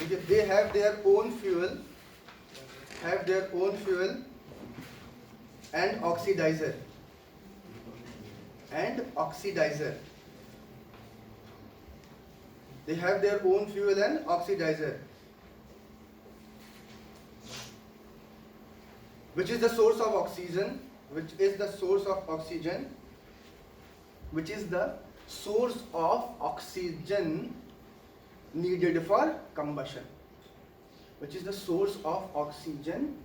they have their own fuel, and oxidizer, they have their own fuel and oxidizer, which is the source of oxygen, which is the source of oxygen needed for combustion, which is the source of oxygen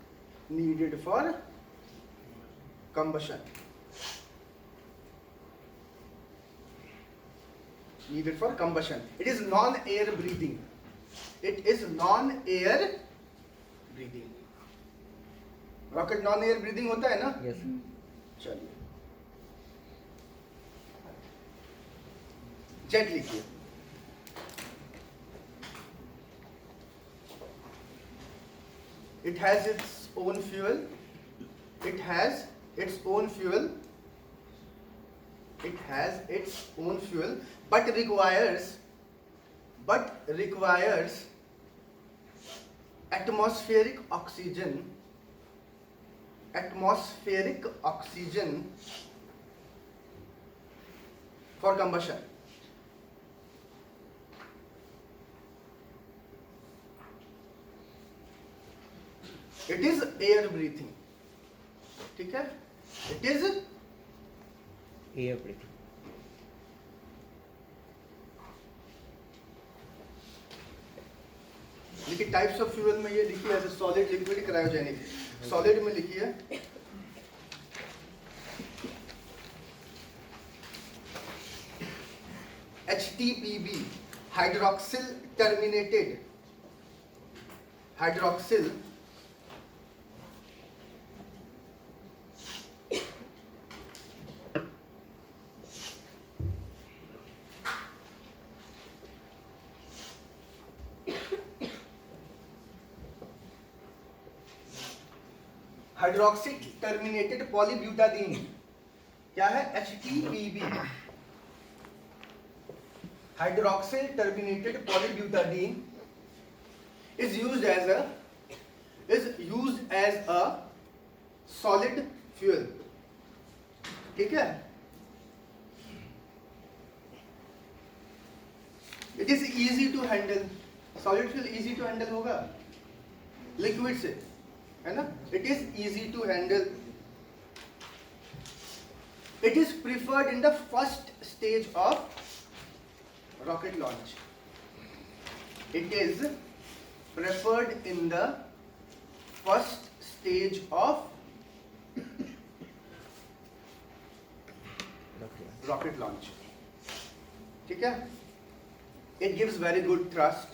needed for combustion. It is non-air breathing. Rocket non air breathing होता है ना? Yes. चलिए jet लिखिए। It has its own fuel, but requires atmospheric oxygen for combustion. It is air breathing, ठीक है? It is air breathing. देखिए types of fuel में ये लिखिए ऐसे सॉलिड, लिक्विड, क्रायोजेनिक। सॉलिड में लिखिए HTPB, हाइड्रोक्सिल टर्मिनेटेड पॉलीब्यूटाडीन, क्या है? HTPB, hydroxyl terminated polybutadiene is used as a solid fuel, ठीक है? It is easy to handle, solid fuel easy to handle होगा लिक्विड से, है ना? It is easy to handle. It is preferred in the first stage of rocket launch. It is preferred in the first stage of rocket launch. ठीक है? It gives very good thrust.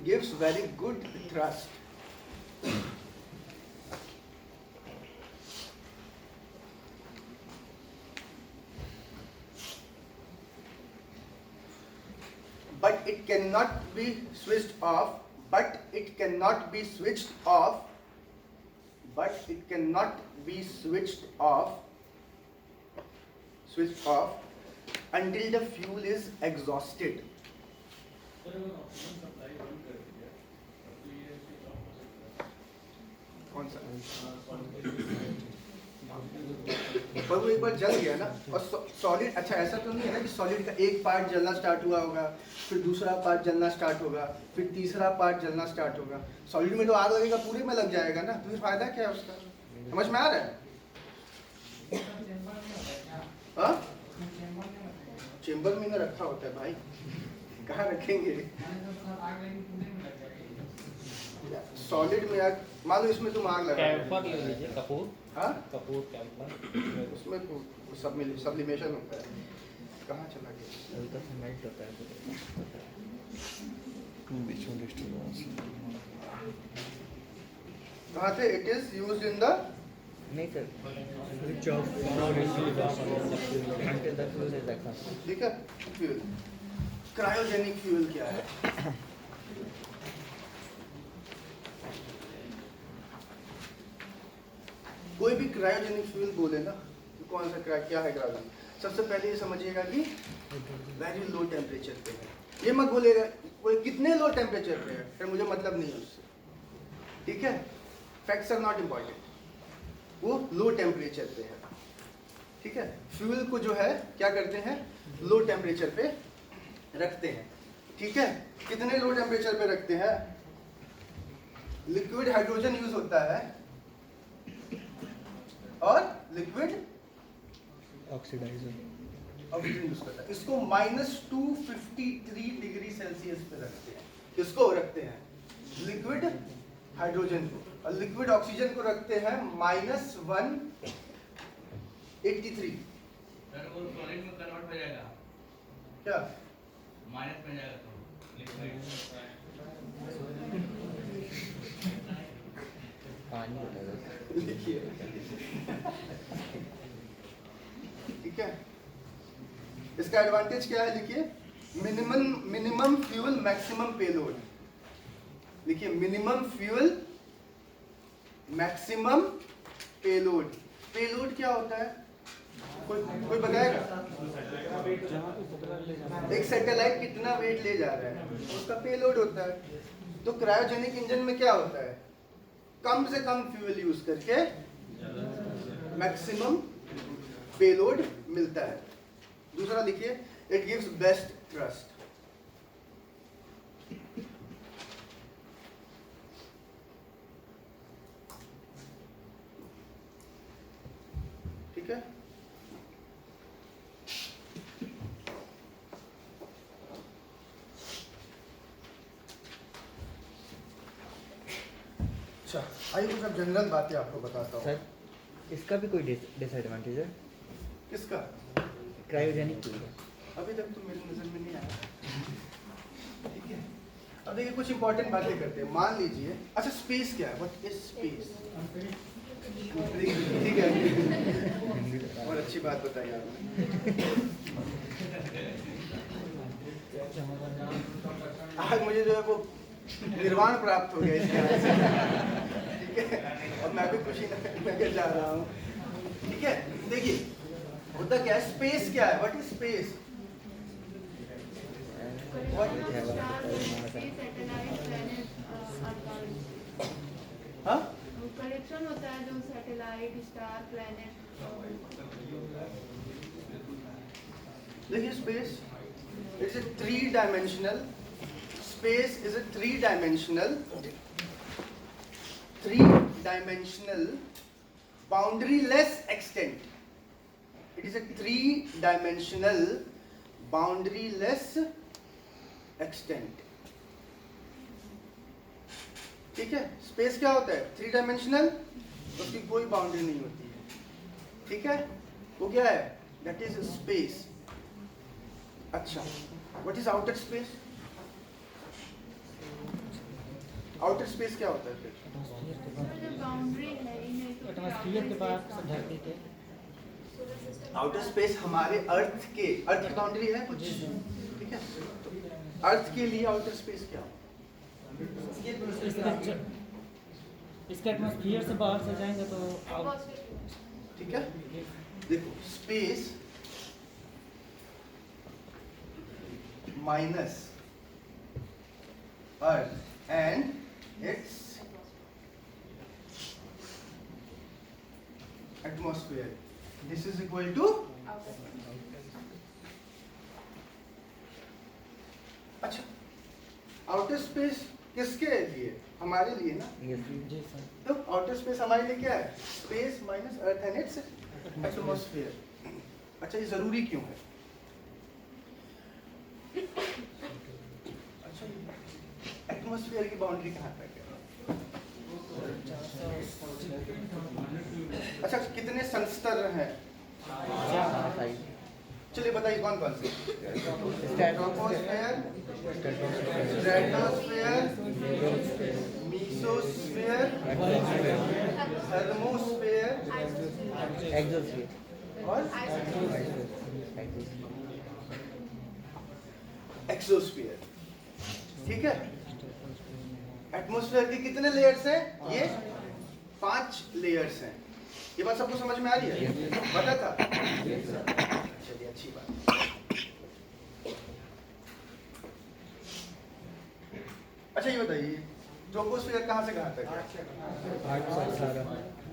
Gives very good thrust. But it cannot be switched off. Until the fuel is exhausted. कौन सा? पर वो एक बार जल गया ना। और सॉलिड, अच्छा ऐसा तो नहीं है ना कि सॉलिड का एक पार्ट जलना स्टार्ट हुआ होगा, फिर दूसरा पार्ट जलना स्टार्ट होगा, फिर तीसरा पार्ट जलना स्टार्ट होगा। सॉलिड में तो आग लगेगा, पूरे में लग जाएगा ना, तो फिर फायदा क्या है उसका? समझ में आ रहा है? हाँ, चेम्बर में ना रखा होता है भाई, कहाँ रखेंगे? सॉलिड में आग, मान लो इसमें तुम आग लगा, कैंपर ले लीजिए, कपूर। हाँ, कपूर कैंपर, उसमें सब्लिमेशन होता है। कहाँ चला गया? हल्का सा मेल्ट होता है कहाँ थे? It is used in the, नहीं सर, ठीक है? फ्यूल, क्रायोजेनिक फ्यूल क्या है? कोई भी क्रायोजेनिक फ्यूल बोले ना, तो कौन सा क्या है क्रायोजेनिक, सबसे पहले ये समझिएगा कि वेरी लो टेम्परेचर पे है। ये मत बोलेगा कोई कितने लो टेम्परेचर पे है, फिर मुझे मतलब नहीं है उससे, ठीक है। फैक्ट्स आर नॉट इम्पॉर्टेंट, वो लो टेम्परेचर पे है, ठीक है। फ्यूल को जो है क्या करते हैं, लो टेम्परेचर पे रखते हैं, ठीक है। कितने लो टेम्परेचर पे रखते हैं, लिक्विड हाइड्रोजन यूज होता है और लिक्विड ऑक्सीडाइजर ऑक्सीजन यूज करता है। इसको -253 डिग्री सेल्सियस पे रखते हैं, इसको रखते हैं लिक्विड हाइड्रोजन को, और लिक्विड ऑक्सीजन को रखते हैं -183। सर वो सॉलिड में कन्वर्ट हो जाएगा, क्या माइनस में जाएगा तो लिक्विड। पानी होता है। लिखिए, ठीक है। इसका एडवांटेज क्या है, लिखिए, मिनिमम फ्यूल मैक्सिमम पेलोड। लिखिए, minimum fuel maximum payload. Payload क्या होता है, कोई बताएगा? एक सैटेलाइट कितना वेट ले जा रहा है, उसका पेलोड होता है। तो क्रायोजेनिक इंजन में क्या होता है, कम से कम फ्यूल यूज करके मैक्सिमम पेलोड मिलता है। दूसरा लिखिए, इट गिव्स बेस्ट थ्रस्ट। ठीक है। अच्छा, आइए कुछ अब जनरल बातें आपको बताता हूँ। सर इसका भी कोई डिसएडवांटेज है, किसका? क्रायोजेनिक फ्यूल का? अभी तक तो मेरी नजर में नहीं आया, ठीक है। अब देखिए कुछ इंपॉर्टेंट बातें करते हैं। मान लीजिए, अच्छा स्पेस क्या है, व्हाट इज स्पेस? ठीक है, बहुत अच्छी बात बताई आपने। आज मुझे जो है वो निर्वाण प्राप्त हो गया इसके वजह से, ठीक है। और मैं भी खुशी नगर जा रहा हूँ, ठीक है। देखिए होता क्या है, स्पेस क्या है, व्हाट इज स्पेस? हाँ, कलेक्शन होता है जो सैटेलाइट, स्टार, प्लैनेट। देखिए space it's a 3-dimensional, space is a 3-dimensional boundaryless extent. It is a 3-dimensional boundaryless extent. ठीक है। स्पेस क्या होता है, 3-dimensional, उसकी कोई बाउंड्री नहीं होती है, ठीक है। वो क्या है, दैट इज स्पेस। अच्छा, what is outer space? Outer space क्या होता है फिर? बाउंड्री है इन्हें तो एटमॉस्फेयर के बाद धरती के आउटर स्पेस हमारे अर्थ की बाउंड्री है कुछ, ठीक है। तो अर्थ के लिए आउटर स्पेस क्या हो? इसके एटमॉस्फेयर से बाहर से जाएंगे तो ठीक है। देखो space minus earth and its atmosphere, this is equal to. अच्छा, आउटर स्पेस किसके लिए? हमारे लिए ना। जी सर। तो आउटर स्पेस हमारे लिए क्या है, space minus earth and its atmosphere. अच्छा, ये जरूरी क्यों है? अच्छा, एटमॉस्फेयर की बाउंड्री कहाँ तक है? अच्छा, कितने संस्तर हैं? चलिए बताइए कौन कौन से? Troposphere, stratosphere, mesosphere, thermosphere exosphere और एक्सोस्फीयर, ठीक है। एटमॉस्फेयर के कितने लेयर्स हैं? ये 5 लेयर्स हैं, ये बात सबको समझ में आ रही है? पता था? चलिए अच्छी बात। अच्छा ये बताइए ट्रोपोस्फीयर कहाँ से कहाँ तक है?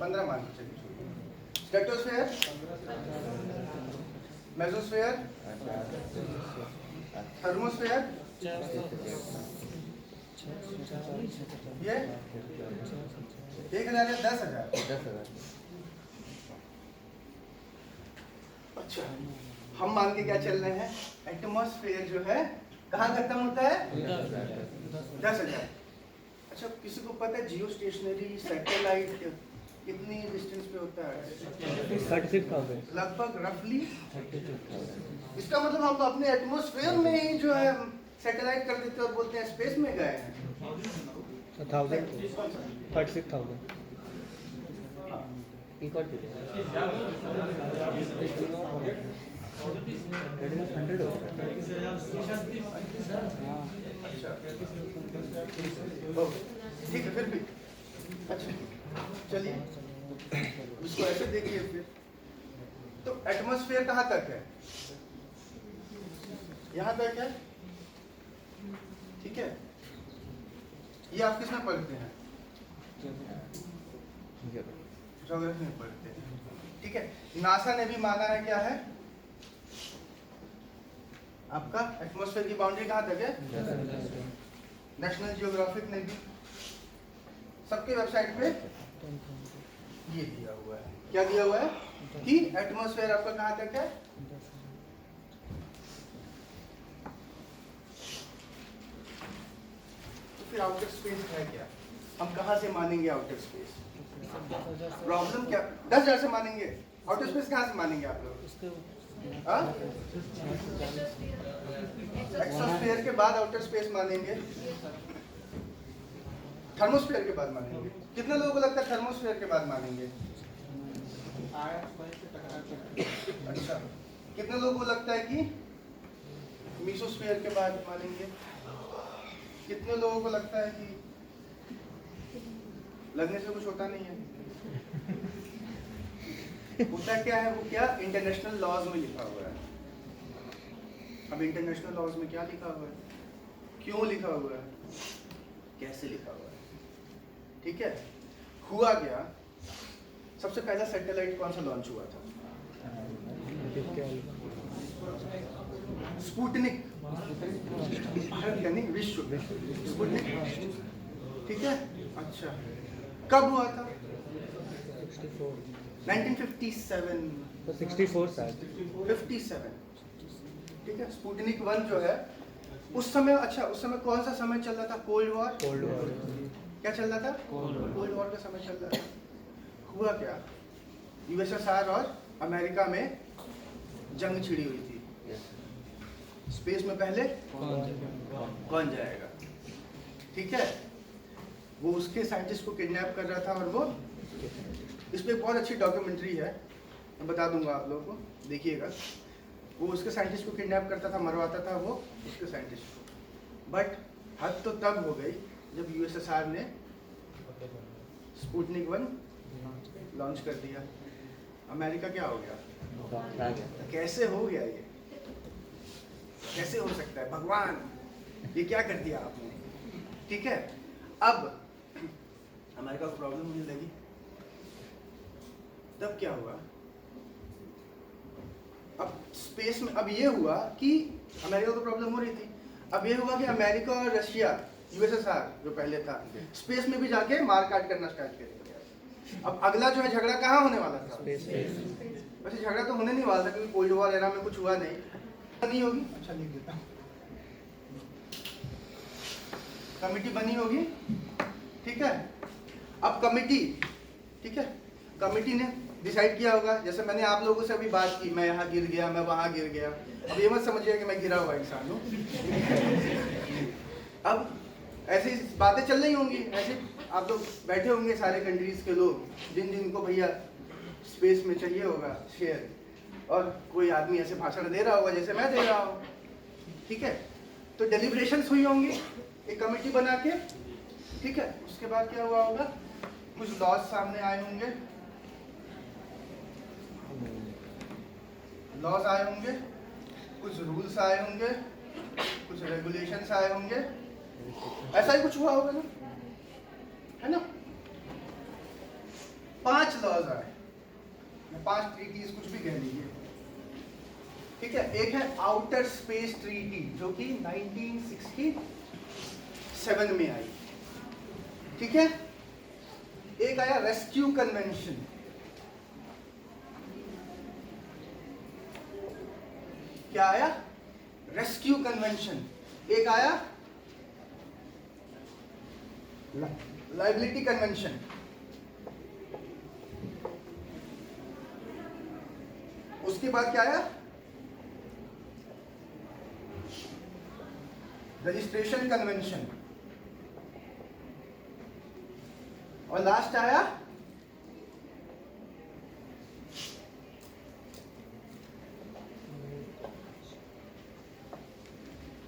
15 मान के चलिए। स्ट्रेटोस्फीयर, मेसोस्फीयर, थर्मोस्फीयर, ये 1000 या 10,000? अच्छा हम मान के क्या चल रहे हैं? एटमॉस्फेयर जो है कहाँ खत्म होता है? 10,000। अच्छा किसी को पता है जियो स्टेशनरी सैटेलाइट कितनी डिस्टेंस पे होता है? 36,000। लगभग रफली। इसका मतलब हम अपने एटमॉस्फेयर में ही जो है सैटेलाइट कर देते हैं और बोलते हैं स्पेस में गए हैं। 36,000। एक और चीज़ है। 100 होगा। ठीक है फिर भी अच्छा चलिए इसको ऐसे देखिए फिर तो एटमॉस्फेयर कहाँ तक है? यहाँ तक है। ठीक है ये आप किसमें पढ़ते हैं? ज्योग्राफी में पढ़ते हैं। ठीक है नासा ने भी माना है क्या है आपका एटमॉस्फेयर की बाउंड्री कहाँ तक है? नेशनल जियोग्राफिक ने भी सबके वेबसाइट पे ये दिया हुआ है। क्या दिया हुआ है कि एटमॉस्फेयर आपका कहाँ तक है? तो फिर आउटर स्पेस है क्या? हम कहाँ से मानेंगे आउटर स्पेस? प्रॉब्लम क्या 10,000 से मानेंगे? आउटर स्पेस कहाँ से मानेंगे आप लोग? एक्सोस्फीयर के बाद आउटर स्पेस मानेंगे, थर्मोस्फीयर के बाद मानेंगे। कितने लोगों को लगता है थर्मोस्फीयर के बाद मानेंगे? अच्छा कितने लोगों को लगता है कि मीसोस्फीयर के बाद मानेंगे? कितने लोगों को लगता है कि लगने से कुछ होता नहीं है? होता क्या है वो क्या इंटरनेशनल लॉज में लिखा हुआ है। अब इंटरनेशनल लॉज में क्या लिखा हुआ है, क्यों लिखा हुआ है, कैसे लिखा हुआ है? ठीक है हुआ क्या सबसे पहला सैटेलाइट कौन सा लॉन्च हुआ था? स्पुतनिक। भारत यानी विश्व स्पुतनिक। ठीक है अच्छा कब हुआ था? 1957। तो 64 साल 57। ठीक है स्पुतनिक 1 जो है उस समय अच्छा उस समय कौन सा समय चल रहा था? Cold war. क्या चल रहा था? कोल्ड वॉर का समय चल रहा था। हुआ क्या यूएसएसआर और अमेरिका में जंग छिड़ी हुई थी। स्पेस में पहले कौन जाएगा? ठीक है वो उसके साइंटिस्ट को किडनैप कर रहा था और वो इस पे बहुत अच्छी डॉक्यूमेंट्री है मैं बता दूंगा आप लोगों को देखिएगा। वो उसके साइंटिस्ट को किडनैप करता था मरवाता था वो उसके साइंटिस्ट को। बट हद तो तब हो गई जब यूएसएसआर ने स्पुतनिक 1 लॉन्च कर दिया। अमेरिका क्या हो गया? कैसे हो गया ये? कैसे हो सकता है? भगवान ये क्या कर दिया आपने? ठीक है अब अमेरिका को प्रॉब्लम होने लगी। तब क्या हुआ? अब स्पेस में अब ये हुआ कि अमेरिका को प्रॉब्लम हो रही थी। अब ये हुआ कि अमेरिका और रशिया यूएसएसआर जो पहले था स्पेस में भी जाके मार काट करना स्टार्ट कर दिया। अब अगला जो है झगड़ा कहाँ होने वाला था? वैसे झगड़ा तो होने नहीं वाला था क्योंकि कोल्ड वॉर एरा में कुछ हुआ नहीं होगी। अच्छा लिख देता हूँ कमिटी बनी होगी। ठीक है अब कमिटी ठीक है कमिटी ने डिसाइड किया होगा जैसे मैंने आप लोगों से अभी बात की मैं यहाँ गिर गया मैं वहाँ गिर गया। अब ये मत समझिए कि मैं गिरा हुआ इंसान हूँ। अब ऐसी बातें चल रही होंगी ऐसे आप लोग बैठे होंगे सारे कंट्रीज के लोग जिनको भैया स्पेस में चाहिए होगा शेयर और कोई आदमी ऐसे भाषण दे रहा होगा जैसे मैं दे रहा हूँ। ठीक है तो डेलिब्रेशंस हुई होंगी एक कमेटी बना के। ठीक है उसके बाद क्या हुआ होगा कुछ लॉज सामने आए होंगे लॉज आए होंगे, कुछ रूल्स आए होंगे, कुछ रेगुलेशंस आए होंगे, ऐसा ही कुछ हुआ होगा ना, है ना। 5 लॉज आए, 5 ट्रीटीज कुछ भी कह लीजिए, ठीक है। एक है आउटर स्पेस ट्रीटी जो कि 1967 में आई, ठीक है। एक आया रेस्क्यू कन्वेंशन, क्या आया, रेस्क्यू कन्वेंशन। एक आया लाइबिलिटी कन्वेंशन, उसके बाद क्या आया, रजिस्ट्रेशन कन्वेंशन, और लास्ट आया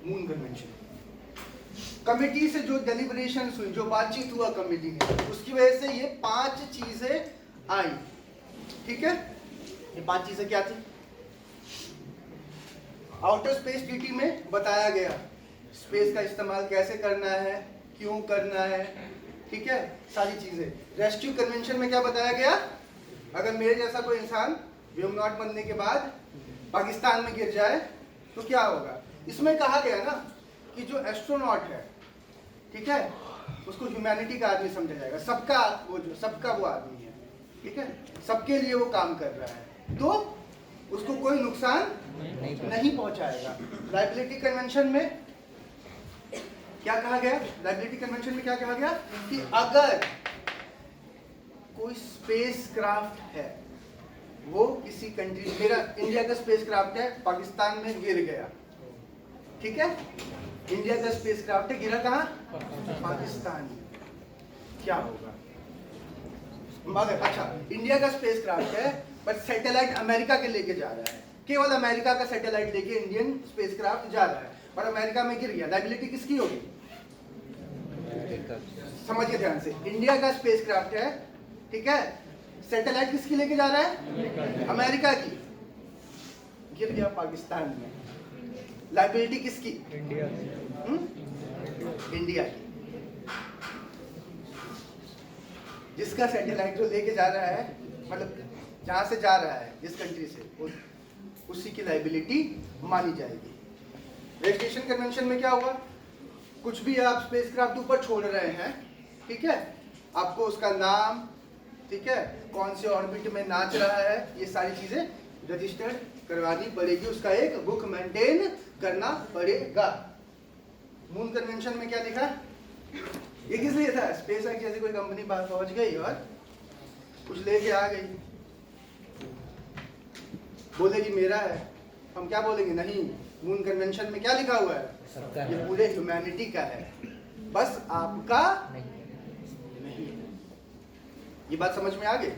मून कन्वेंशन। कमेटी से जो डेलिब्रेशंस हुई, जो बातचीत हुआ कमेटी में, उसकी वजह से ये 5 चीजें आई, ठीक है। ये 5 चीजें क्या थी, आउटर स्पेस ट्रीटी में बताया गया स्पेस का इस्तेमाल कैसे करना है, क्यों करना है, ठीक है, सारी चीजें। रेस्क्यू कन्वेंशन में क्या बताया गया, अगर मेरे जैसा कोई इंसान व्योमनॉट बनने के बाद पाकिस्तान में गिर जाए तो क्या होगा। इसमें कहा गया ना कि जो एस्ट्रोनॉट है, ठीक है, उसको ह्यूमैनिटी का आदमी समझा जाएगा, सबका वो आदमी है, ठीक है, सबके लिए वो काम कर रहा है, तो उसको कोई नुकसान नहीं पहुंचाएगा। लाइबिलिटी कन्वेंशन में क्या कहा गया, लाइबिलिटी कन्वेंशन में क्या कहा गया कि अगर कोई स्पेसक्राफ्ट है, वो किसी कंट्री, मेरा इंडिया का स्पेसक्राफ्ट है, पाकिस्तान में गिर गया, ठीक है, इंडिया का स्पेसक्राफ्ट है, गिरा कहाँ, पाकिस्तान में, क्या होगा। मगर अच्छा, इंडिया का स्पेसक्राफ्ट है पर सैटेलाइट अमेरिका के लेके जा रहा है, केवल अमेरिका का सैटेलाइट लेके इंडियन स्पेसक्राफ्ट जा रहा है, पर अमेरिका में गिर गया, लाइबिलिटी किसकी होगी, समझिए ध्यान से, इंडिया का स्पेसक्राफ्ट है, ठीक है, सैटेलाइट किसकी लेके जा रहा है, अमेरिका की, गिर गया पाकिस्तान में, लाइबिलिटी किसकी, इंडिया इंडिया की। जिसका सैटेलाइट जो लेके जा रहा है, मतलब जहां से जा रहा है, जिस कंट्री से, उसी की लाइबिलिटी मानी जाएगी। रजिस्ट्रेशन कन्वेंशन में क्या हुआ, कुछ भी आप स्पेसक्राफ्ट ऊपर छोड़ रहे हैं, ठीक है, आपको उसका नाम, ठीक है, कौन से ऑर्बिट में नाच रहा है, ये सारी चीजें रजिस्टर्ड करवानी पड़ेगी, उसका एक बुक मेंटेन करना पड़ेगा। मून कन्वेंशन में क्या लिखा, ये किस लिए था, स्पेस एक्स जैसे कोई कंपनी बाहर पहुंच गई और कुछ लेके आ गई, बोलेगी मेरा है, हम क्या बोलेंगे, नहीं, मून कन्वेंशन में क्या लिखा हुआ है, ये पूरे ह्यूमैनिटी का है, बस आपका नहीं। ये बात समझ में आ गई।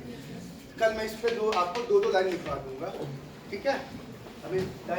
कल मैं इस पे आपको दो लाइन लिखवा दूंगा, ठीक है। अभी